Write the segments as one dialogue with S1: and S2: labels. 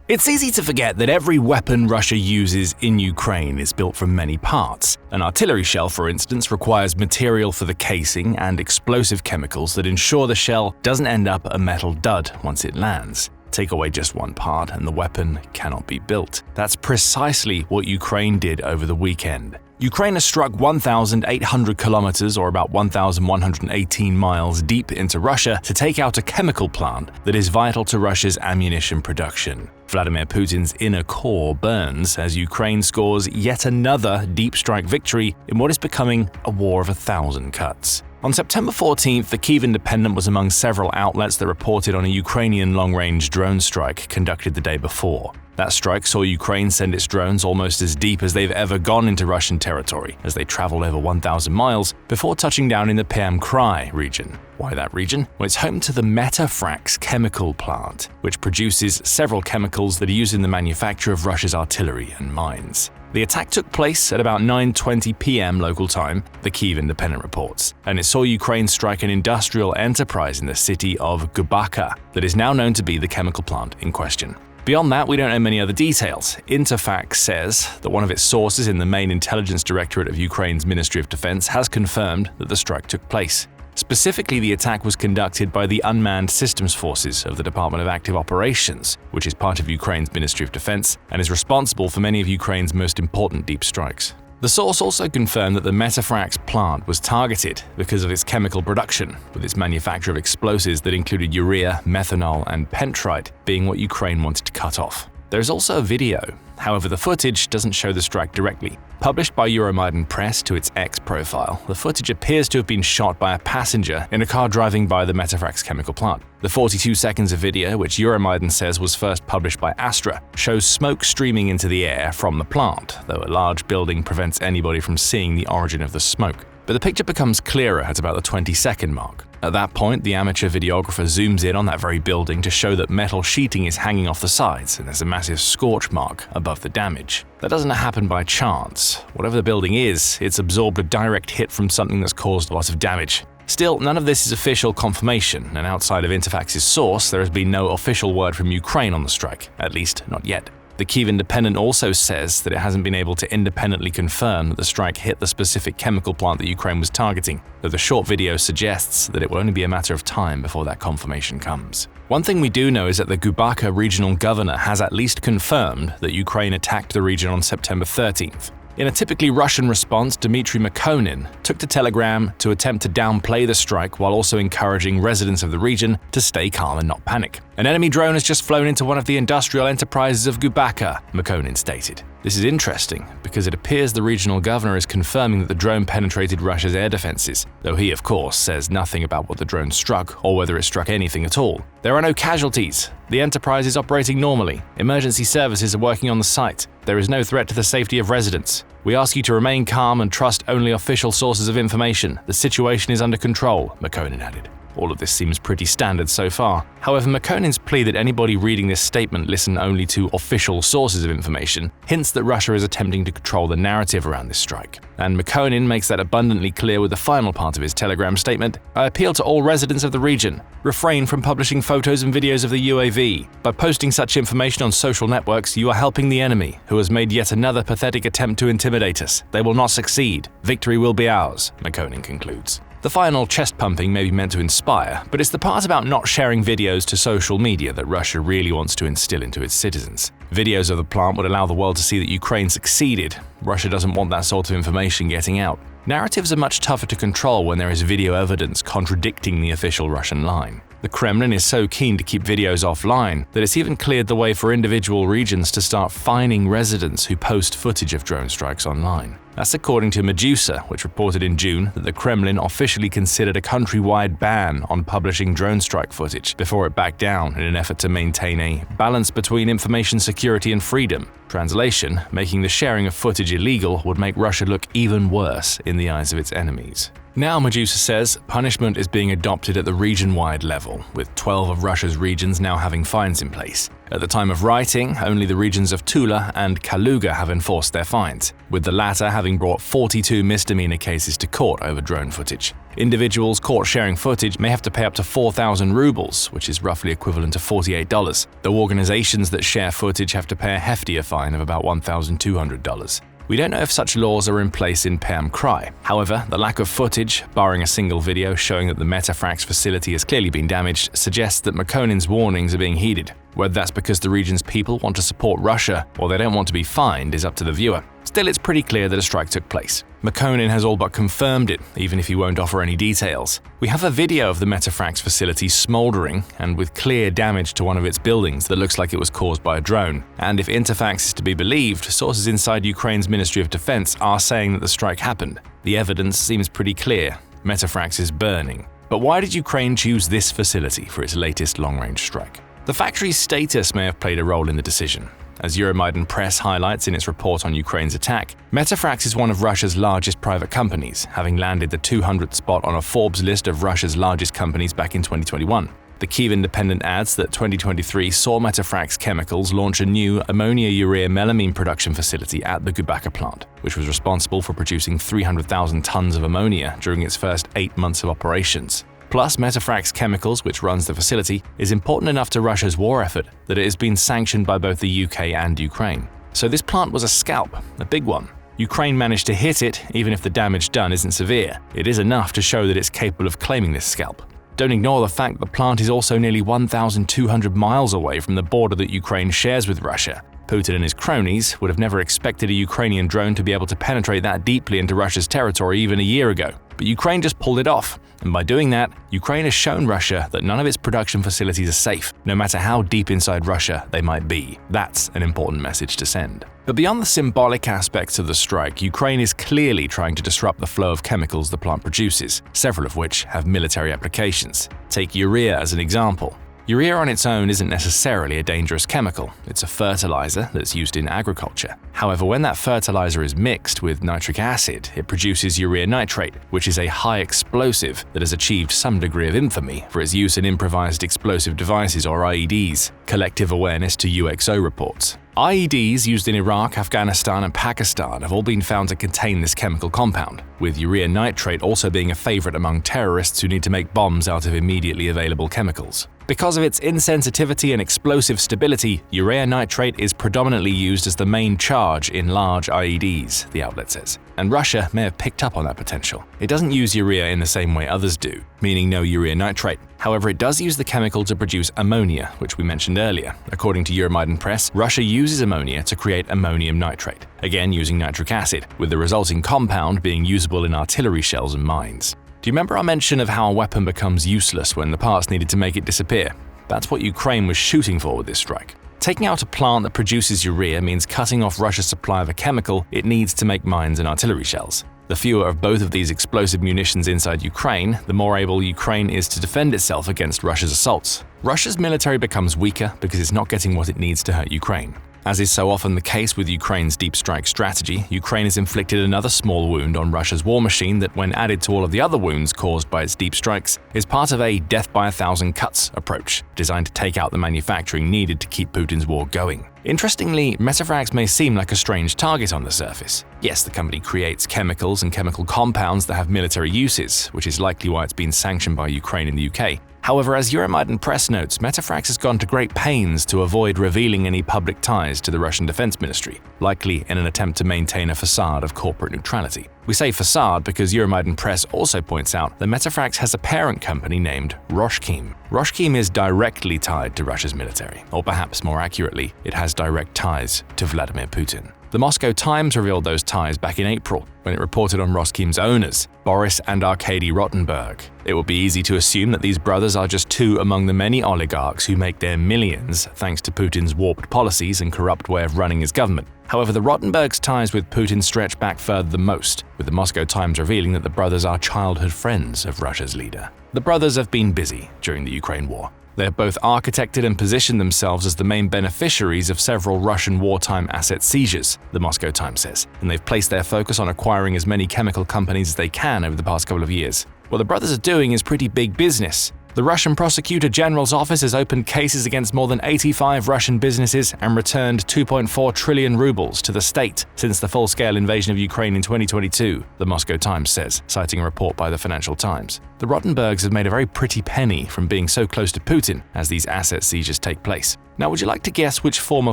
S1: It's easy to forget that every weapon Russia uses in Ukraine is built from many parts. An artillery shell, for instance, requires material for the casing and explosive chemicals that ensure the shell doesn't end up a metal dud once it lands. Take away just one part and the weapon cannot be built. That's precisely what Ukraine did over the weekend. Ukraine has struck 1,800 kilometers, or about 1,118 miles deep into Russia to take out a chemical plant that is vital to Russia's ammunition production. Vladimir Putin's inner core burns as Ukraine scores yet another deep strike victory in what is becoming a war of 1,000 cuts. On September 14th, the Kyiv Independent was among several outlets that reported on a Ukrainian long-range drone strike conducted the day before. That strike saw Ukraine send its drones almost as deep as they've ever gone into Russian territory, as they traveled over 1,000 miles before touching down in the Perm Krai region. Why that region? Well, it's home to the Metafrax chemical plant, which produces several chemicals that are used in the manufacture of Russia's artillery and mines. The attack took place at about 9:20 p.m. local time, the Kyiv Independent reports, and it saw Ukraine strike an industrial enterprise in the city of Gubaka that is now known to be the chemical plant in question. Beyond that, we don't know many other details. Interfax says that one of its sources in the main intelligence directorate of Ukraine's Ministry of Defense has confirmed that the strike took place. Specifically, the attack was conducted by the Unmanned Systems Forces of the Department of Active Operations, which is part of Ukraine's Ministry of Defense and is responsible for many of Ukraine's most important deep strikes. The source also confirmed that the Metafrax plant was targeted because of its chemical production, with its manufacture of explosives that included urea, methanol, and pentrite being what Ukraine wanted to cut off. There's also a video. However, the footage doesn't show the strike directly. Published by Euromaidan Press to its X profile, the footage appears to have been shot by a passenger in a car driving by the Metafrax chemical plant. The 42 seconds of video, which Euromaidan says was first published by Astra, shows smoke streaming into the air from the plant, though a large building prevents anybody from seeing the origin of the smoke. But the picture becomes clearer at about the 20-second mark. At that point, the amateur videographer zooms in on that very building to show that metal sheeting is hanging off the sides and there's a massive scorch mark above the damage. That doesn't happen by chance. Whatever the building is, it's absorbed a direct hit from something that's caused a lot of damage. Still, none of this is official confirmation, and outside of Interfax's source, there has been no official word from Ukraine on the strike, at least not yet. The Kyiv Independent also says that it hasn't been able to independently confirm that the strike hit the specific chemical plant that Ukraine was targeting, though the short video suggests that it will only be a matter of time before that confirmation comes. One thing we do know is that the Gubaka regional governor has at least confirmed that Ukraine attacked the region on September 13th. In a typically Russian response, Dmitry Makonin took to Telegram to attempt to downplay the strike while also encouraging residents of the region to stay calm and not panic. An enemy drone has just flown into one of the industrial enterprises of Gubaka, Makonin stated. This is interesting because it appears the regional governor is confirming that the drone penetrated Russia's air defenses, though he, of course, says nothing about what the drone struck or whether it struck anything at all. There are no casualties. The enterprise is operating normally. Emergency services are working on the site. There is no threat to the safety of residents. We ask you to remain calm and trust only official sources of information. The situation is under control, Makonin added. All of this seems pretty standard so far. However, Makonin's plea that anybody reading this statement listen only to official sources of information hints that Russia is attempting to control the narrative around this strike. And Makonin makes that abundantly clear with the final part of his Telegram statement. I appeal to all residents of the region. Refrain from publishing photos and videos of the UAV. By posting such information on social networks, you are helping the enemy, who has made yet another pathetic attempt to intimidate us. They will not succeed. Victory will be ours, Makonin concludes. The final chest pumping may be meant to inspire, but it's the part about not sharing videos to social media that Russia really wants to instill into its citizens. Videos of the plant would allow the world to see that Ukraine succeeded. Russia doesn't want that sort of information getting out. Narratives are much tougher to control when there is video evidence contradicting the official Russian line. The Kremlin is so keen to keep videos offline that it's even cleared the way for individual regions to start fining residents who post footage of drone strikes online. That's according to Medusa, which reported in June that the Kremlin officially considered a countrywide ban on publishing drone strike footage before it backed down in an effort to maintain a balance between information security and freedom. Translation, making the sharing of footage illegal would make Russia look even worse in the eyes of its enemies. Now, Medusa says, punishment is being adopted at the region-wide level, with 12 of Russia's regions now having fines in place. At the time of writing, only the regions of Tula and Kaluga have enforced their fines, with the latter having brought 42 misdemeanor cases to court over drone footage. Individuals caught sharing footage may have to pay up to 4,000 rubles, which is roughly equivalent to $48, though organizations that share footage have to pay a heftier fine of about $1,200. We don't know if such laws are in place in Perm Krai. However, the lack of footage, barring a single video showing that the Metafrax facility has clearly been damaged, suggests that Makonin's warnings are being heeded. Whether that's because the region's people want to support Russia or they don't want to be fined is up to the viewer. Still, it's pretty clear that a strike took place. Makonin has all but confirmed it, even if he won't offer any details. We have a video of the Metafrax facility smoldering and with clear damage to one of its buildings that looks like it was caused by a drone. And if Interfax is to be believed, sources inside Ukraine's Ministry of Defense are saying that the strike happened. The evidence seems pretty clear. Metafrax is burning. But why did Ukraine choose this facility for its latest long-range strike? The factory's status may have played a role in the decision. As Euromaidan Press highlights in its report on Ukraine's attack, Metafrax is one of Russia's largest private companies, having landed the 200th spot on a Forbes list of Russia's largest companies back in 2021. The Kyiv Independent adds that 2023 saw Metafrax Chemicals launch a new ammonia-urea melamine production facility at the Gubaka plant, which was responsible for producing 300,000 tons of ammonia during its first 8 months of operations. Plus, Metafrax Chemicals, which runs the facility, is important enough to Russia's war effort that it has been sanctioned by both the UK and Ukraine. So this plant was a scalp, a big one. Ukraine managed to hit it, even if the damage done isn't severe. It is enough to show that it's capable of claiming this scalp. Don't ignore the fact the plant is also nearly 1,200 miles away from the border that Ukraine shares with Russia. Putin and his cronies would have never expected a Ukrainian drone to be able to penetrate that deeply into Russia's territory even a year ago. But Ukraine just pulled it off, and by doing that, Ukraine has shown Russia that none of its production facilities are safe, no matter how deep inside Russia they might be. That's an important message to send. But beyond the symbolic aspects of the strike, Ukraine is clearly trying to disrupt the flow of chemicals the plant produces, several of which have military applications. Take urea as an example. Urea on its own isn't necessarily a dangerous chemical. It's a fertilizer that's used in agriculture. However, when that fertilizer is mixed with nitric acid, it produces urea nitrate, which is a high explosive that has achieved some degree of infamy for its use in improvised explosive devices or IEDs, collective awareness to UXO reports. IEDs used in Iraq, Afghanistan, and Pakistan have all been found to contain this chemical compound, with urea nitrate also being a favorite among terrorists who need to make bombs out of immediately available chemicals. Because of its insensitivity and explosive stability, urea nitrate is predominantly used as the main charge in large IEDs, the outlet says. And Russia may have picked up on that potential. It doesn't use urea in the same way others do, meaning no urea nitrate. However, it does use the chemical to produce ammonia, which we mentioned earlier. According to Euromaidan Press, Russia uses ammonia to create ammonium nitrate, again using nitric acid, with the resulting compound being usable in artillery shells and mines. Do you remember our mention of how a weapon becomes useless when the parts needed to make it disappear? That's what Ukraine was shooting for with this strike. Taking out a plant that produces urea means cutting off Russia's supply of a chemical it needs to make mines and artillery shells. The fewer of both of these explosive munitions inside Ukraine, the more able Ukraine is to defend itself against Russia's assaults. Russia's military becomes weaker because it's not getting what it needs to hurt Ukraine. As is so often the case with Ukraine's deep strike strategy, Ukraine has inflicted another small wound on Russia's war machine that, when added to all of the other wounds caused by its deep strikes, is part of a death by 1,000 cuts approach, designed to take out the manufacturing needed to keep Putin's war going. Interestingly, Metafrax may seem like a strange target on the surface. Yes, the company creates chemicals and chemical compounds that have military uses, which is likely why it's been sanctioned by Ukraine and the UK. However, as Euromaidan Press notes, Metafrax has gone to great pains to avoid revealing any public ties to the Russian Defense Ministry, likely in an attempt to maintain a facade of corporate neutrality. We say facade because Euromaidan Press also points out that Metafrax has a parent company named Roshchem. Roshchem is directly tied to Russia's military, or perhaps more accurately, it has direct ties to Vladimir Putin. The Moscow Times revealed those ties back in April when it reported on Roshchem's owners, Boris and Arkady Rottenberg. It would be easy to assume that these brothers are just two among the many oligarchs who make their millions thanks to Putin's warped policies and corrupt way of running his government. However, the Rottenbergs' ties with Putin stretch back further than most, with the Moscow Times revealing that the brothers are childhood friends of Russia's leader. The brothers have been busy during the Ukraine war. They have both architected and positioned themselves as the main beneficiaries of several Russian wartime asset seizures, the Moscow Times says, and they've placed their focus on acquiring as many chemical companies as they can over the past couple of years. What the brothers are doing is pretty big business. The Russian Prosecutor General's office has opened cases against more than 85 Russian businesses and returned 2.4 trillion rubles to the state since the full-scale invasion of Ukraine in 2022, the Moscow Times says, citing a report by the Financial Times. The Rotenbergs have made a very pretty penny from being so close to Putin as these asset seizures take place. Now, would you like to guess which former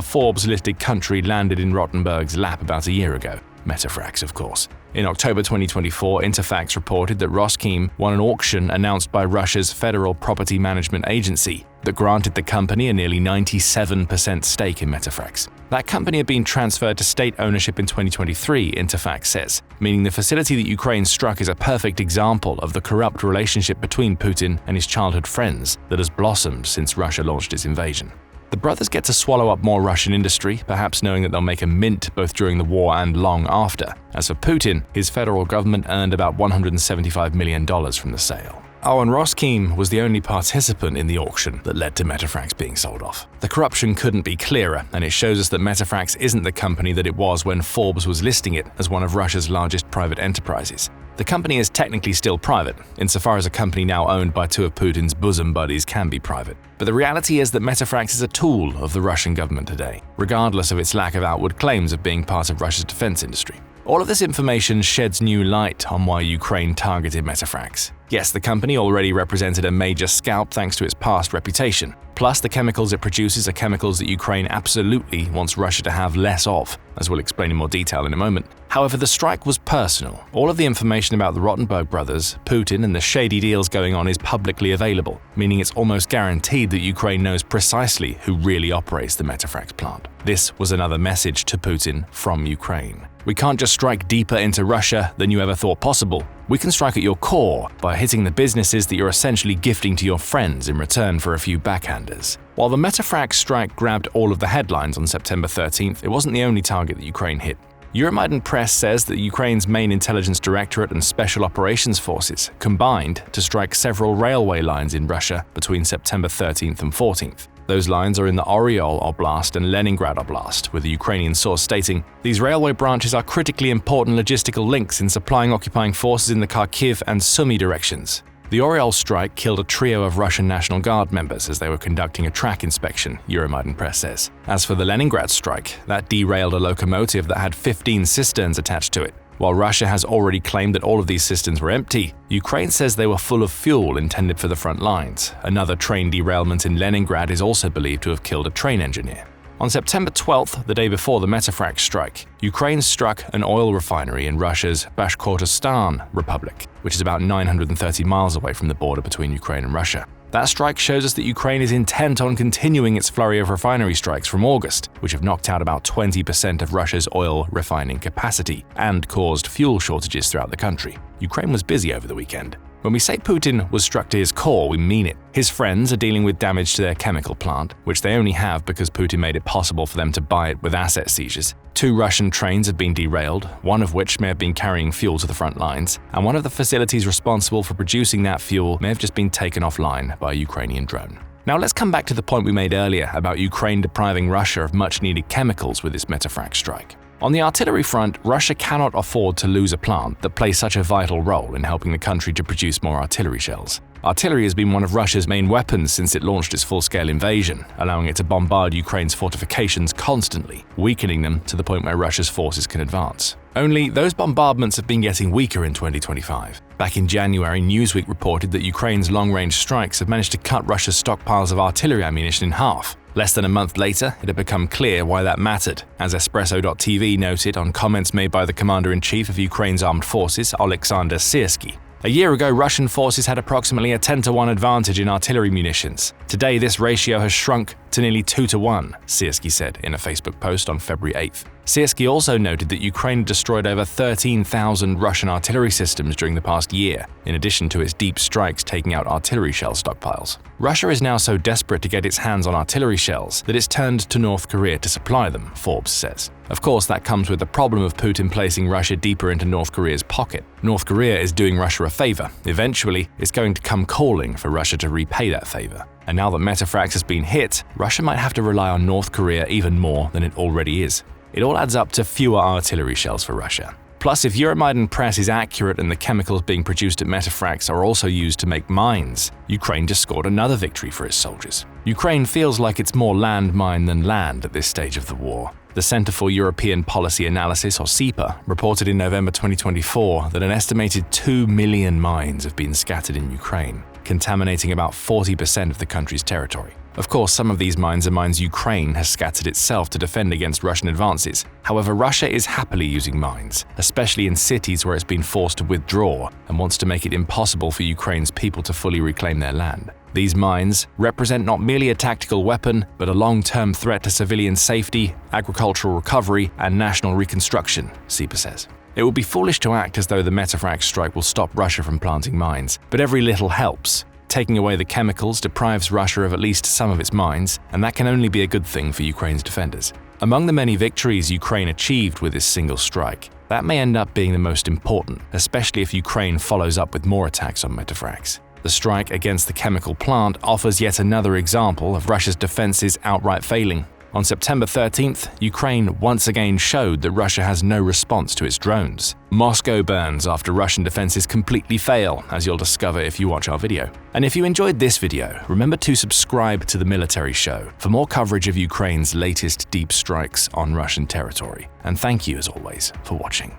S1: Forbes-listed country landed in Rotenberg's lap about a year ago? Metafrax, of course. In October 2024, Interfax reported that Roskheim won an auction announced by Russia's Federal Property Management Agency that granted the company a nearly 97% stake in Metafrax. That company had been transferred to state ownership in 2023, Interfax says, meaning the facility that Ukraine struck is a perfect example of the corrupt relationship between Putin and his childhood friends that has blossomed since Russia launched its invasion. The brothers get to swallow up more Russian industry, perhaps knowing that they'll make a mint both during the war and long after. As for Putin, his federal government earned about $175 million from the sale. Oh, and Roskheim was the only participant in the auction that led to Metafrax being sold off. The corruption couldn't be clearer, and it shows us that Metafrax isn't the company that it was when Forbes was listing it as one of Russia's largest private enterprises. The company is technically still private, insofar as a company now owned by two of Putin's bosom buddies can be private. But the reality is that Metafrax is a tool of the Russian government today, regardless of its lack of outward claims of being part of Russia's defense industry. All of this information sheds new light on why Ukraine targeted Metafrax. Yes, the company already represented a major scalp thanks to its past reputation. Plus, the chemicals it produces are chemicals that Ukraine absolutely wants Russia to have less of, as we'll explain in more detail in a moment. However, the strike was personal. All of the information about the Rotenberg brothers, Putin, and the shady deals going on is publicly available, meaning it's almost guaranteed that Ukraine knows precisely who really operates the Metafrax plant. This was another message to Putin from Ukraine. We can't just strike deeper into Russia than you ever thought possible. We can strike at your core by hitting the businesses that you're essentially gifting to your friends in return for a few backhanders. While the Metafrax strike grabbed all of the headlines on September 13th, it wasn't the only target that Ukraine hit. Euromaidan Press says that Ukraine's main intelligence directorate and special operations forces combined to strike several railway lines in Russia between September 13th and 14th. Those lines are in the Oryol Oblast and Leningrad Oblast, with a Ukrainian source stating, "These railway branches are critically important logistical links in supplying occupying forces in the Kharkiv and Sumy directions." The Oryol strike killed a trio of Russian National Guard members as they were conducting a track inspection, Euromaidan Press says. As for the Leningrad strike, that derailed a locomotive that had 15 cisterns attached to it. While Russia has already claimed that all of these cisterns were empty, Ukraine says they were full of fuel intended for the front lines. Another train derailment in Leningrad is also believed to have killed a train engineer. On September 12th, the day before the Metafrax strike, Ukraine struck an oil refinery in Russia's Bashkortostan Republic, which is about 930 miles away from the border between Ukraine and Russia. That strike shows us that Ukraine is intent on continuing its flurry of refinery strikes from August, which have knocked out about 20% of Russia's oil refining capacity and caused fuel shortages throughout the country. Ukraine was busy over the weekend. When we say Putin was struck to his core, we mean it. His friends are dealing with damage to their chemical plant, which they only have because Putin made it possible for them to buy it with asset seizures. 2 Russian trains have been derailed, one of which may have been carrying fuel to the front lines, and one of the facilities responsible for producing that fuel may have just been taken offline by a Ukrainian drone. Now let's come back to the point we made earlier about Ukraine depriving Russia of much-needed chemicals with this Metafrax strike. On the artillery front, Russia cannot afford to lose a plant that plays such a vital role in helping the country to produce more artillery shells. Artillery has been one of Russia's main weapons since it launched its full-scale invasion, allowing it to bombard Ukraine's fortifications constantly, weakening them to the point where Russia's forces can advance. Only those bombardments have been getting weaker in 2025. Back in January, Newsweek reported that Ukraine's long-range strikes have managed to cut Russia's stockpiles of artillery ammunition in half. Less than a month later, it had become clear why that mattered, as Espresso.tv noted on comments made by the Commander-in-Chief of Ukraine's armed forces, Oleksandr Syrsky. A year ago, Russian forces had approximately a 10-to-1 advantage in artillery munitions. Today, this ratio has shrunk to nearly 2-to-1, Syrsky said in a Facebook post on February 8th. Syrsky also noted that Ukraine destroyed over 13,000 Russian artillery systems during the past year, in addition to its deep strikes taking out artillery shell stockpiles. Russia is now so desperate to get its hands on artillery shells that it's turned to North Korea to supply them, Forbes says. Of course, that comes with the problem of Putin placing Russia deeper into North Korea's pocket. North Korea is doing Russia a favor. Eventually, it's going to come calling for Russia to repay that favor. And now that Metafrax has been hit, Russia might have to rely on North Korea even more than it already is. It all adds up to fewer artillery shells for Russia. Plus, if Euromaidan press is accurate and the chemicals being produced at Metafrax are also used to make mines, Ukraine just scored another victory for its soldiers. Ukraine feels like it's more landmine than land at this stage of the war. The Center for European Policy Analysis, or CEPA, reported in November 2024 that an estimated 2 million mines have been scattered in Ukraine, contaminating about 40% of the country's territory. Of course, some of these mines are mines Ukraine has scattered itself to defend against Russian advances. However, Russia is happily using mines, especially in cities where it's been forced to withdraw and wants to make it impossible for Ukraine's people to fully reclaim their land. These mines represent not merely a tactical weapon, but a long-term threat to civilian safety, agricultural recovery, and national reconstruction, CEPA says. It would be foolish to act as though the Metafrax strike will stop Russia from planting mines, but every little helps. Taking away the chemicals deprives Russia of at least some of its mines, and that can only be a good thing for Ukraine's defenders. Among the many victories Ukraine achieved with this single strike, that may end up being the most important, especially if Ukraine follows up with more attacks on Metafrax. The strike against the chemical plant offers yet another example of Russia's defenses outright failing. On September 13th, Ukraine once again showed that Russia has no response to its drones. Moscow burns after Russian defenses completely fail, as you'll discover if you watch our video. And if you enjoyed this video, remember to subscribe to The Military Show for more coverage of Ukraine's latest deep strikes on Russian territory. And thank you, as always, for watching.